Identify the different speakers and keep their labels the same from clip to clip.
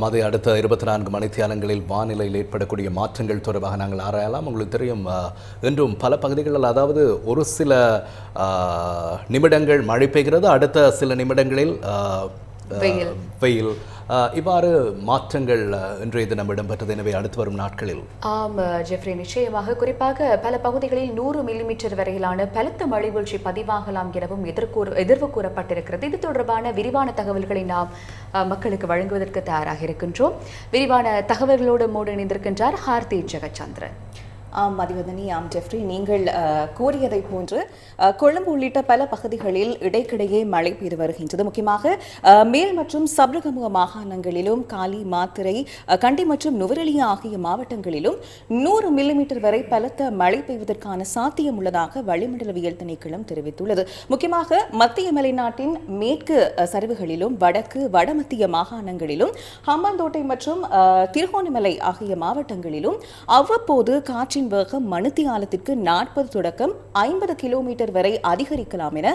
Speaker 1: அதை அடுத்த 24 மணித்தியாலங்களில் வானிலையில் ஏற்படக்கூடிய மாற்றங்கள் தொடர்பாக நாங்கள் ஆராயலாம். உங்களுக்கு தெரியும், இன்றும் பல பகுதிகளில் அதாவது ஒரு சில நிமிடங்கள் மழை பெய்கிறது, அடுத்த சில நிமிடங்களில் வெயில், இவ்வாறு மாற்றங்கள் இன்றைய தினம் இடம்பெற்றது. எனவே அடுத்து வரும் நாட்களில்
Speaker 2: ஜெஃப்ரி, நிச்சயமாக குறிப்பாக பல பகுதிகளில் 100 மில்லிமீட்டர் வரையிலான பலத்த மழை வீழ்ச்சி பதிவாகலாம் எனவும் எதிர்வு கூறப்பட்டிருக்கிறது. இது தொடர்பான விரிவான தகவல்களை நாம் மக்களுக்கு வழங்குவதற்கு தயாராக இருக்கின்றோம். விரிவான தகவல்களோடு மூடு இணைந்திருக்கின்றார் ஹார்தி ஜெகச்சந்திரன்.
Speaker 3: மதிவதனி, ஜெஃப்ரி, நீங்கள் கூறியதை போன்று கொழும்பு உள்ளிட்ட பல பகுதிகளில் இடைக்கிடையே மழை பெய்து வருகின்றது. முக்கியமாக மேல் மற்றும் சப்ரகமுக மாகாணங்களிலும், காலி, மாத்தறை, கண்டி மற்றும் நுவரெலியா ஆகிய மாவட்டங்களிலும் 100 மில்லிமீட்டர் வரை பலத்த மழை பெய்வதற்கான சாத்தியம் உள்ளதாக வளிமண்டலவியல் திணைக்களம் தெரிவித்துள்ளது. முக்கியமாக மத்திய மலைநாட்டின் மேற்கு சரிவுகளிலும், வடக்கு வடமத்திய மாகாணங்களிலும், ஹம்பாந்தோட்டை மற்றும் திருகோணமலை ஆகிய மாவட்டங்களிலும் அவ்வப்போது காற்றின் வேகம் மணித்தியாலத்திற்கு 40 தொடக்கம் 50 கிலோமீட்டர் வரை அதிகரிக்கலாம் என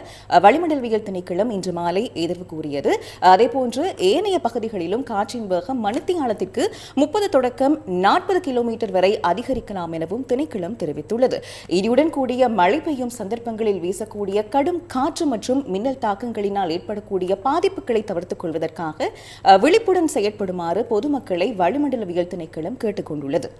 Speaker 3: வளிமண்டலவியல் திணைக்களம் இன்று மாலை எதிர்வு கூறியது. அதேபோன்று ஏனைய பகுதிகளிலும் காற்றின் வேகம் மணித்தியாலத்திற்கு 30 தொடக்கம் 40 கிலோமீட்டர் வரை அதிகரிக்கலாம் எனவும் திணைக்களம் தெரிவித்துள்ளது. இடியுடன் கூடிய மழை பெய்யும் சந்தர்ப்பங்களில் வீசக்கூடிய கடும் காற்று மற்றும் மின்னல் தாக்கங்களினால் ஏற்படக்கூடிய பாதிப்புகளை தவிர்த்துக் கொள்வதற்காக விழிப்புடன் செயற்படுமாறு பொதுமக்களை வளிமண்டலவியல் திணைக்களம் கேட்டுக் கொண்டுள்ளது.